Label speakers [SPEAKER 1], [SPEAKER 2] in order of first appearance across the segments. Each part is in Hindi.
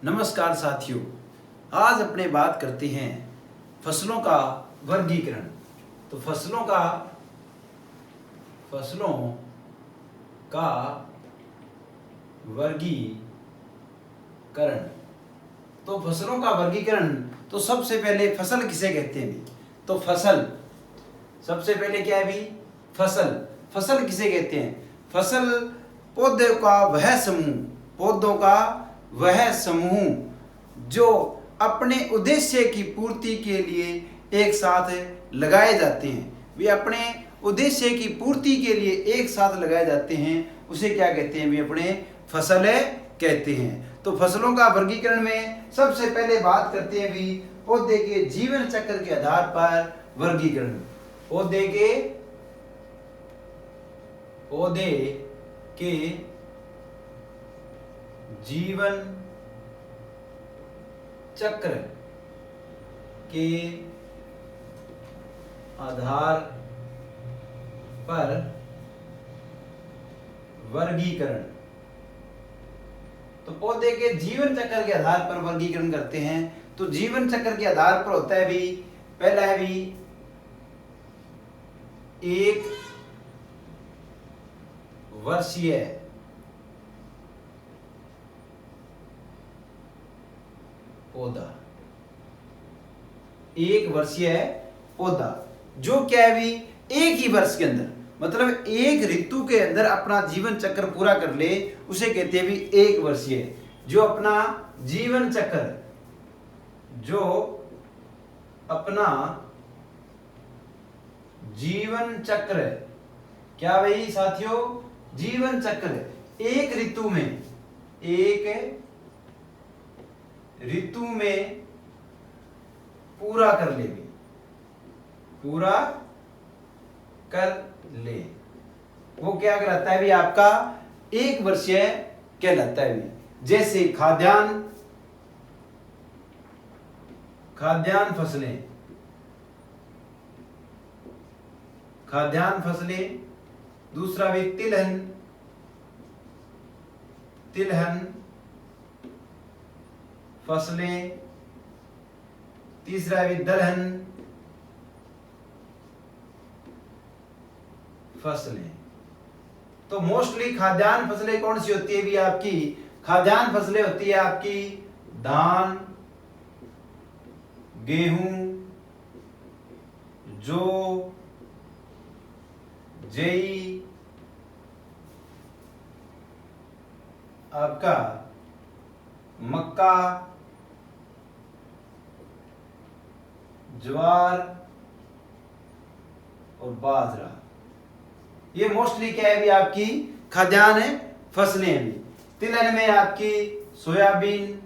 [SPEAKER 1] नमस्कार साथियों, आज अपने बात करते हैं फसलों का वर्गीकरण। तो फसलों का वर्गीकरण। तो फसलों का वर्गीकरण, तो सबसे पहले फसल किसे कहते हैं भी? तो फसल सबसे पहले क्या है भी? फसल किसे कहते हैं? फसल पौधों का वह समूह जो अपने उद्देश्य की पूर्ति के लिए एक साथ लगाए जाते हैं। वे अपने उद्देश्य की पूर्ति के लिए एक साथ लगाए जाते हैं, उसे क्या कहते हैं? वे अपने फसल कहते हैं। तो फसलों का वर्गीकरण में सबसे पहले बात करते हैं भी पौधे के जीवन चक्र के आधार पर वर्गीकरण। पौधे के जीवन चक्र के आधार पर वर्गीकरण। तो पौधे के जीवन चक्र के आधार पर वर्गीकरण करते हैं। तो जीवन चक्र के आधार पर होता है भी, पहला है भी एक वर्षीय पौधा। एक वर्षीय पौधा जो क्या है भी एक ही वर्ष के अंदर, मतलब एक ऋतु के अंदर अपना जीवन चक्र पूरा कर ले, उसे कहते हैं भी एक वर्षीय। जो अपना जीवन चक्र क्या भाई साथियों? जीवन चक्र एक ऋतु में पूरा कर ले, वो क्या कहलाता है भी? आपका एक वर्षीय कहलाता है भी। जैसे खाद्यान्न फसलें, दूसरा भी तिलहन फसलें, तीसरा भी दलहन फसलें। तो मोस्टली खाद्यान्न फसलें कौन सी होती है भी आपकी? खाद्यान्न फसलें होती है आपकी धान, गेहूं, जौ, जई, आपका मक्का, ज्वार और बाजरा। ये मोस्टली क्या है भी आपकी खाद्यान्न फसलें हैं। तिलहन में आपकी सोयाबीन,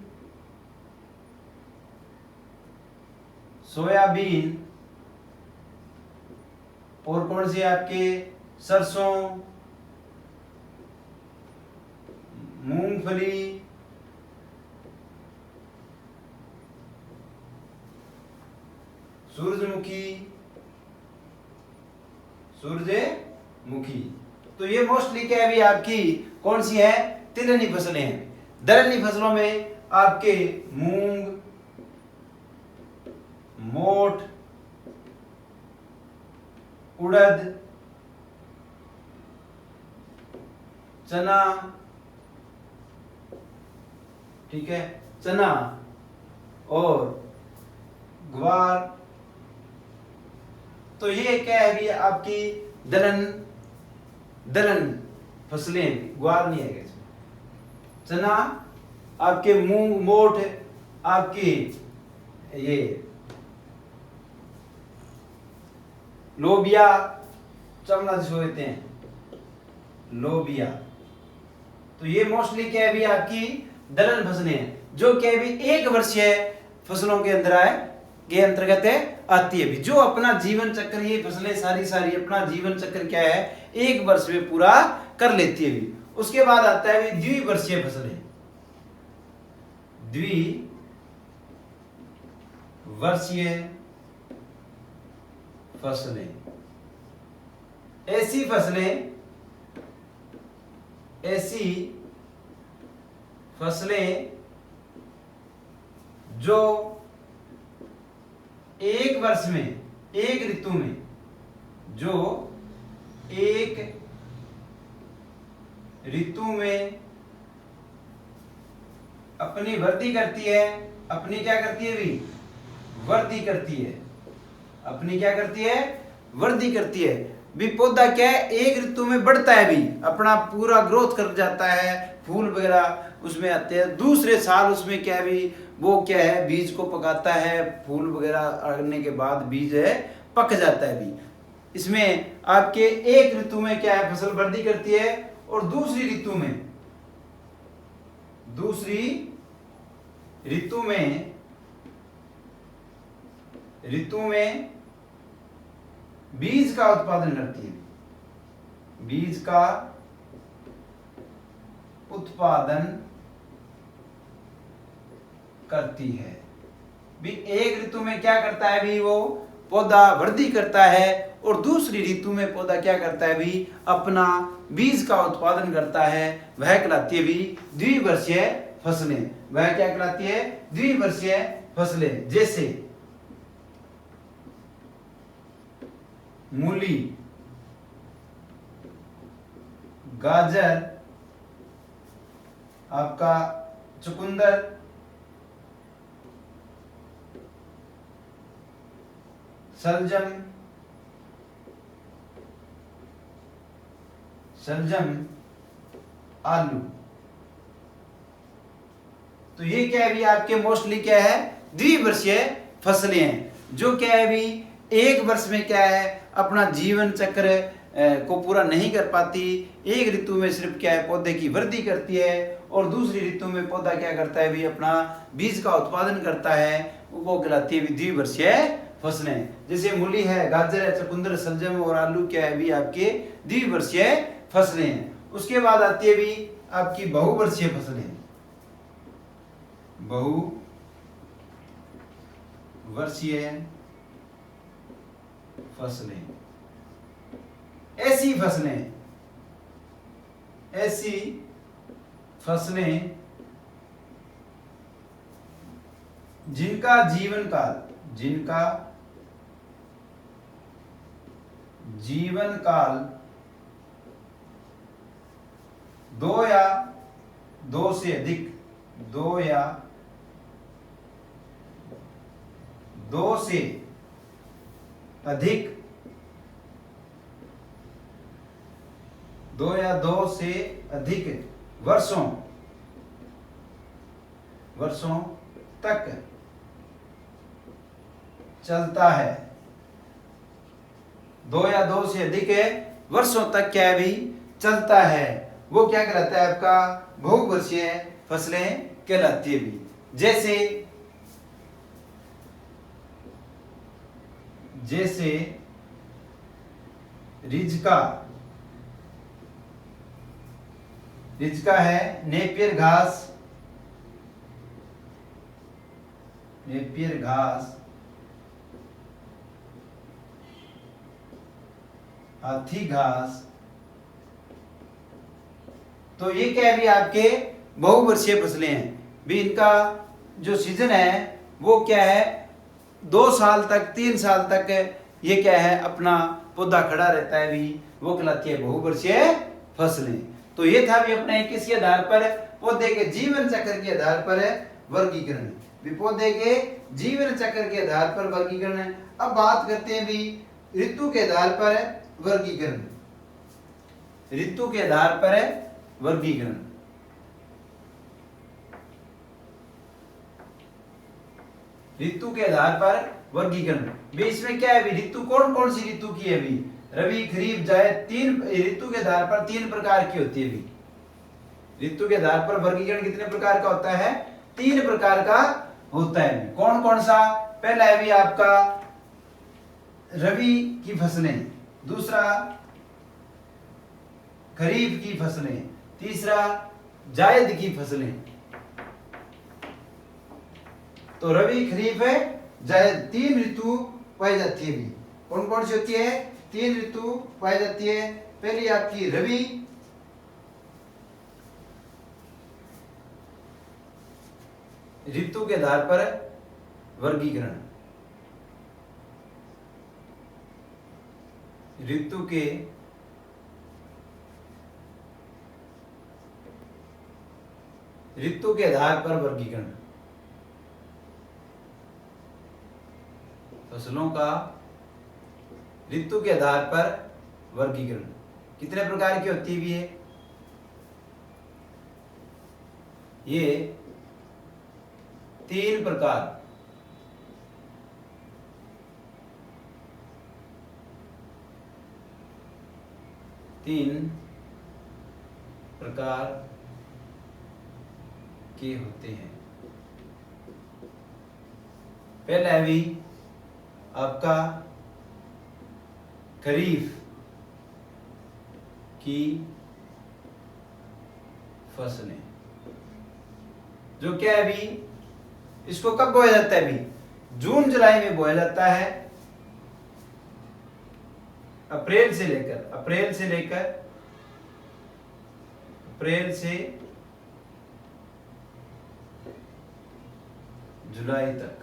[SPEAKER 1] और कौन सी आपके सरसों, मूंगफली, सूरजमुखी। तो ये मोस्टली क्या है भी आपकी कौन सी है? तिलहनी फसलें हैं। दलहनी फसलों में आपके मूंग, मोठ, उड़द, चना, ठीक है, चना और ग्वार। तो ये क्या है भी आपकी दलहन फसलें, ग्वार नहीं है। चना आपके, मूंग, मोठ आपकी, ये लोबिया, चमड़ा जिसको कहते हैं लोबिया। तो ये मोस्टली क्या है भी आपकी दलहन फसलें हैं, जो क्या है भी एक वर्षीय फसलों के अंतर्गत आती है भी। जो अपना जीवन चक्र, ये फसलें सारी अपना जीवन चक्र क्या है? एक वर्ष में पूरा कर लेती है भी। उसके बाद आता है भी द्विवर्षीय फसलें। ऐसी फसलें जो एक वर्ष में, एक ऋतु में, जो एक ऋतु में अपनी वृद्धि करती है, अपनी क्या करती है भी, वृद्धि करती है, अपनी क्या करती है, वृद्धि करती है भी। पौधा क्या है, एक ऋतु में बढ़ता है भी, अपना पूरा ग्रोथ कर जाता है, फूल वगैरह उसमें आते हैं। दूसरे साल उसमें क्या है भी, वो क्या है, बीज को पकाता है, फूल वगैरह आने के बाद बीज है पक जाता है भी। इसमें आपके एक ऋतु में क्या है, फसल वृद्धि करती है, और दूसरी ऋतु में, दूसरी ऋतु में बीज का उत्पादन करती है, बीज का उत्पादन करती है भी। एक ऋतु में क्या करता है भी, वो पौधा वृद्धि करता है, और दूसरी ऋतु में पौधा क्या करता है भी, अपना बीज का उत्पादन करता है। वह कहलाती है भी द्विवर्षीय फसलें। वह क्या कहलाती है, द्विवर्षीय फसलें। जैसे मूली, गाजर, आपका चुकंदर, शलजम, आलू। तो ये क्या है भी, आपके मोस्टली क्या है, द्विवर्षीय फसलें हैं, जो क्या है भी एक वर्ष में क्या है, अपना जीवन चक्र को पूरा नहीं कर पाती। एक ऋतु में सिर्फ क्या है, पौधे की वृद्धि करती है, और दूसरी ऋतु में पौधा क्या करता है भी, अपना बीज का उत्पादन करता है, वो कहलाती है द्विवर्षीय फसलें। जैसे मूली है, गाजर है, चुकंदर, शलजम और आलू क्या है भी, आपके द्विवर्षीय फसलें हैं। उसके बाद आती है भी आपकी बहुवर्षीय फसलें, बहुवर्षीय फसलें। ऐसी फसलें जिनका जीवन काल 2 या 2 से अधिक, 2 या 2 से अधिक, 2 या 2 से अधिक वर्षों तक चलता है। 2 या 2 से अधिक वर्षों तक क्या भी चलता है, वो क्या कहलाता है, आपका बहुवर्षीय फसलें कहलाती है भी। जैसे रिजका है, नेपियर घास, हाथी घास। तो ये क्या है भी, आपके बहुवर्षीय फसलें हैं भी। इनका जो सीजन है वो क्या है, 2 साल तक, 3 साल तक ये क्या है, अपना पौधा खड़ा रहता है भी, वो कहलाती है बहुवर्षीय फसलें। तो ये था भी अपने किसके आधार पर, पौधे के जीवन चक्र के आधार पर वर्गीकरण, भी पौधे के जीवन चक्र के आधार पर वर्गीकरण। अब बात करते हैं भी ऋतु के आधार पर वर्गीकरण, ऋतु के आधार पर वर्गीकरण। ऋतु के आधार पर वर्गीकरण भी, इसमें क्या है भी, ऋतु कौन कौन सी ऋतु की है भी, रवि, खरीफ, जायद। 3 ऋतु के आधार पर 3 प्रकार की होती है भी। ऋतु के आधार पर वर्गीकरण कितने प्रकार का होता है, 3 प्रकार का होता है भी। कौन कौन सा, पहला है भी आपका रवि की फसलें, दूसरा खरीफ की फसलें, तीसरा जायद की फसलें। तो रवि, खरीफ है, जायद, 3 ऋतु पाई जाती है भी। कौन कौन सी होती है, 3 ऋतु पाई जाती है। पहली आपकी रवि, ऋतु के आधार पर वर्गीकरण, ऋतु के आधार पर वर्गीकरण, फसलों का ऋतु के आधार पर वर्गीकरण कितने प्रकार की होती है? ये 3 प्रकार, के होते हैं। पहला है भी आपका खरीफ की फसलें, जो क्या है अभी, इसको कब बोया जाता है? अभी जून जुलाई में बोया जाता है, अप्रैल से जुलाई तक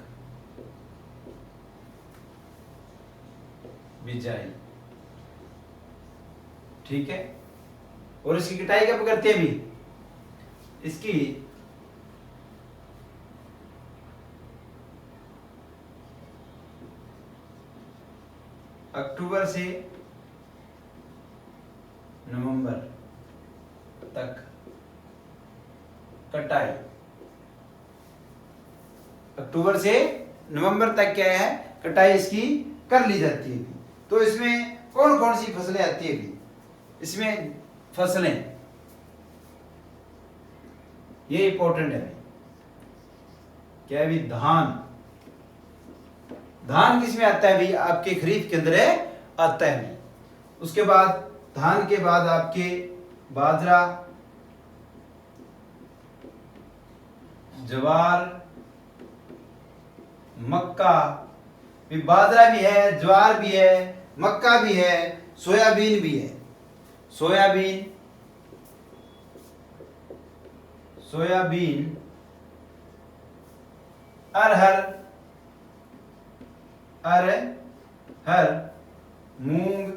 [SPEAKER 1] बिजाई, ठीक है। और इसकी कटाई कब करते हैं? अभी इसकी अक्टूबर से नवंबर तक कटाई, अक्टूबर से नवंबर तक क्या है, कटाई इसकी कर ली जाती है। तो इसमें कौन कौन सी फसलें आती है? अभी इसमें फसलें, ये इंपॉर्टेंट है क्या है? अभी धान किस में आता है? अभी आपके खरीफ के अंदर आता है। उसके बाद धान के बाद आपके बाजरा, ज्वार, मक्का, भी बाजरा भी है, ज्वार भी है, मक्का भी है, सोयाबीन भी है। सोयाबीन, अरहर, मूंग,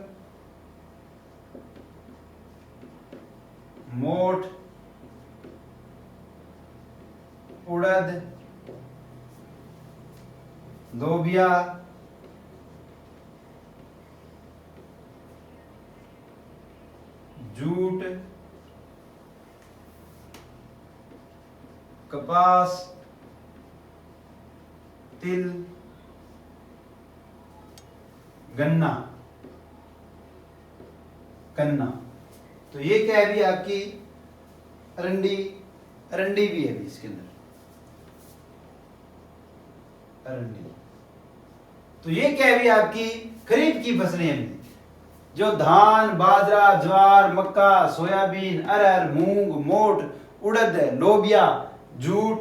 [SPEAKER 1] मोठ, उड़द, लोबिया, जूट, कपास, तिल, गन्ना। तो ये क्या है? अभी आपकी अरंडी भी है अभी इसके अंदर, अरंडी। तो ये क्या है? अभी आपकी खरीफ की फसलें हैं, जो धान, बाजरा, ज्वार, मक्का, सोयाबीन, अरहर, मूंग, मोठ, उड़द, लोबिया, जूट,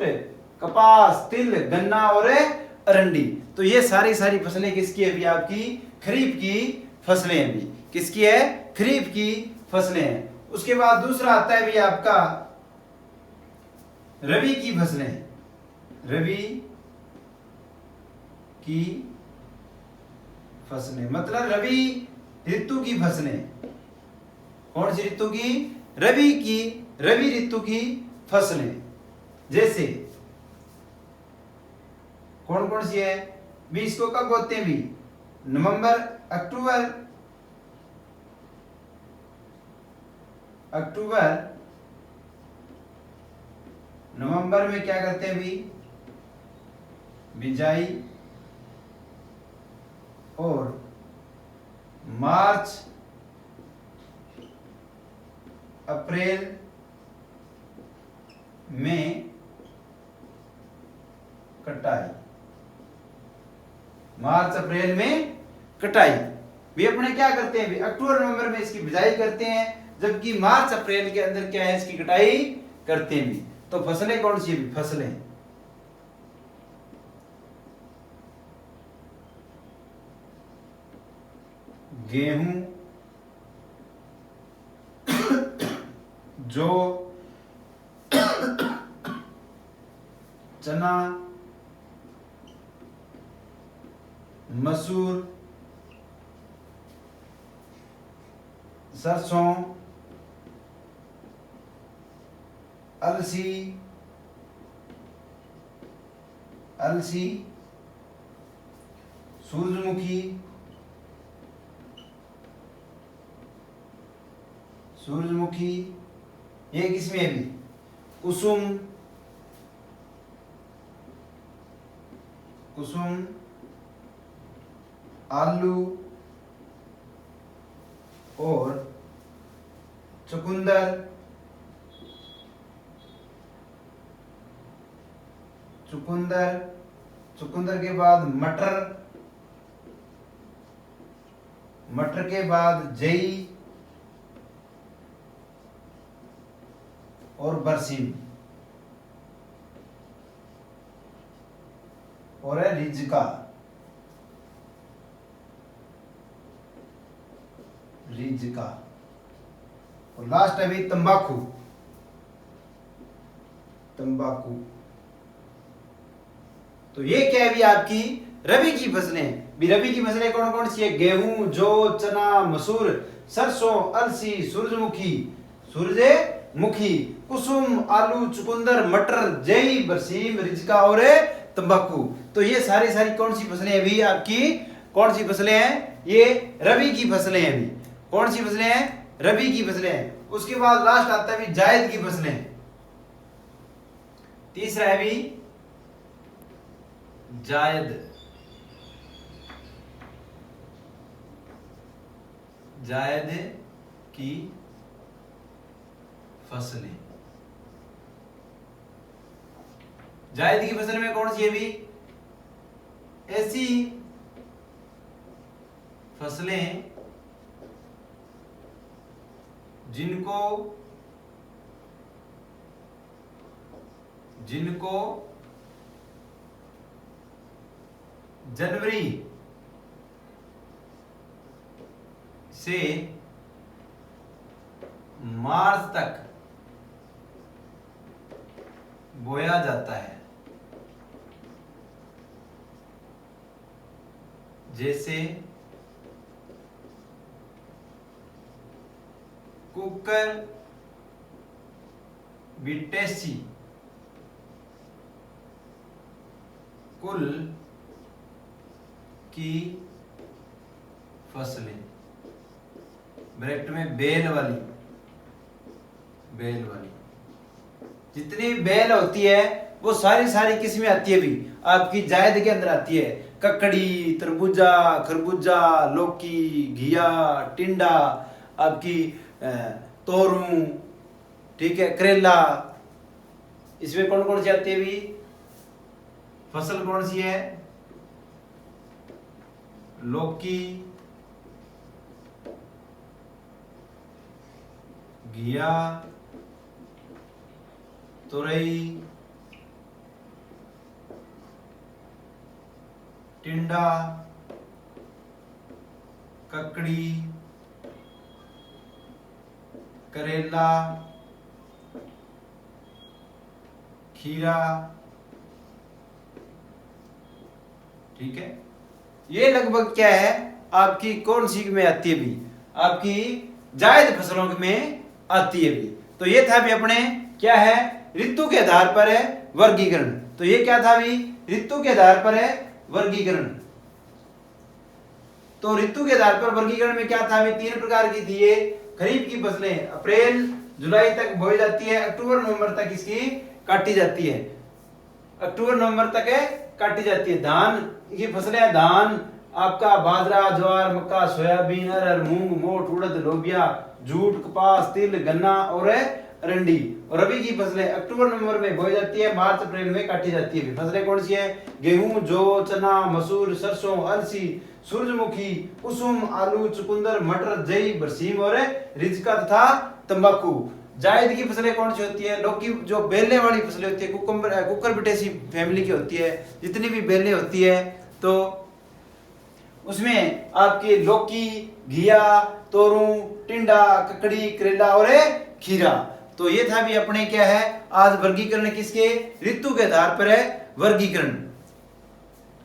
[SPEAKER 1] कपास, तिल, गन्ना और अरंडी। तो ये सारी फसलें किसकी है? अभी आपकी खरीफ की फसलें हैं। अभी किसकी है? खरीफ की फसलें हैं। उसके बाद दूसरा आता है अभी आपका रबी की फसलें, मतलब रबी ऋतु की फसलें। कौन सी ऋतु की? रबी ऋतु की फसलें। जैसे कौन कौन सी है? भी इसको कब बोते हैं? भी नवंबर, अक्टूबर नवंबर में क्या करते हैं? भी बिजाई, और मार्च, अप्रैल में कटाई, वे अपने क्या करते हैं? अक्टूबर नवंबर में इसकी बिजाई करते हैं, जबकि मार्च अप्रैल के अंदर क्या है? इसकी कटाई करते हैं। भी तो फसलें कौन सी है? फसलें गेहूं, जौ, चना, मसूर, सरसों, अलसी, सूरजमुखी, ये किसमें है भी, कुसुम, आलू और चुकंदर, चुकंदर के बाद मटर के बाद जई और बरसीम और है रिजका, और लास्ट है भी तंबाकू। तो ये क्या है भी आपकी रबी की फसलें। भी रबी की फसलें कौन कौन सी है? गेहूं, जौ, चना, मसूर, सरसों, अलसी, सूरजमुखी, कुसुम, आलू, चुकंदर, मटर, जई, बरसीम, रिजका और तंबाकू। तो ये सारी कौन सी फसलें अभी आपकी कौन सी फसलें हैं? ये रबी की फसलें हैं। अभी कौन सी फसलें हैं? रबी की फसलें हैं। उसके बाद लास्ट आता है भी जायद की फसलें। तीसरा है भी जायद की फसलें। जायद की फसल में कौन सी है भी? ऐसी फसलें जिनको जनवरी से मार्च तक बोया जाता है। जैसे कुकर बिटेसी, कुल की फसलें, ब्रैकेट में बेल वाली जितनी बेल होती है वो सारी किस्में आती है भी आपकी जायद के अंदर आती है। ककड़ी, तरबूजा, खरबूजा, लौकी, घिया, टिंडा, आपकी तोरू, ठीक है, करेला। इसमें कौन कौन सी आती है भी? फसल कौन सी है? लौकी, घिया, तुरई, टिंडा, ककड़ी, करेला, खीरा, ठीक है। ये लगभग क्या है आपकी कौन सी में आती है भी? आपकी जायद फसलों में आती है भी। तो ये था भी अपने क्या है ऋतु के आधार पर है वर्गीकरण। तो ये क्या था भी? ऋतु के आधार पर है वर्गीकरण। तो ऋतु के आधार पर वर्गीकरण में क्या था भी? 3 प्रकार की थी। ये खरीफ की फसलें अप्रैल जुलाई तक बोई जाती है, अक्टूबर नवंबर तक इसकी काटी जाती है, काटी जाती है। धान की फसलें, धान आपका बाजरा, ज्वार, मक्का, सोयाबीन, अरहर, मूंग, मोठ, उड़द, लोबिया, जूट, कपास, तिल, गन्ना और अरंडी। और रबी की फसलें अक्टूबर नवंबर में बोई जाती है, मार्च अप्रैल में काटी जाती है। फसलें कौन सी है? गेहूं, जौ, चना, मसूर, सरसों, अलसी, सूरजमुखी, कुसुम, आलू, चुकंदर, मटर, जई, बरसीम और रिजका तथा तंबाकू। जायद की फसलें कौन सी होती है? लौकी, जो बेलने वाली फसलें होती है, कुकर बिटेसी फैमिली की होती है। जितनी भी बेलें होती है तो उसमें आपकी लौकी, घिया, तोरू, टिंडा, ककड़ी, करेला और खीरा। तो ये था भी अपने क्या है आज वर्गीकरण किसके ऋतु के आधार पर है वर्गीकरण।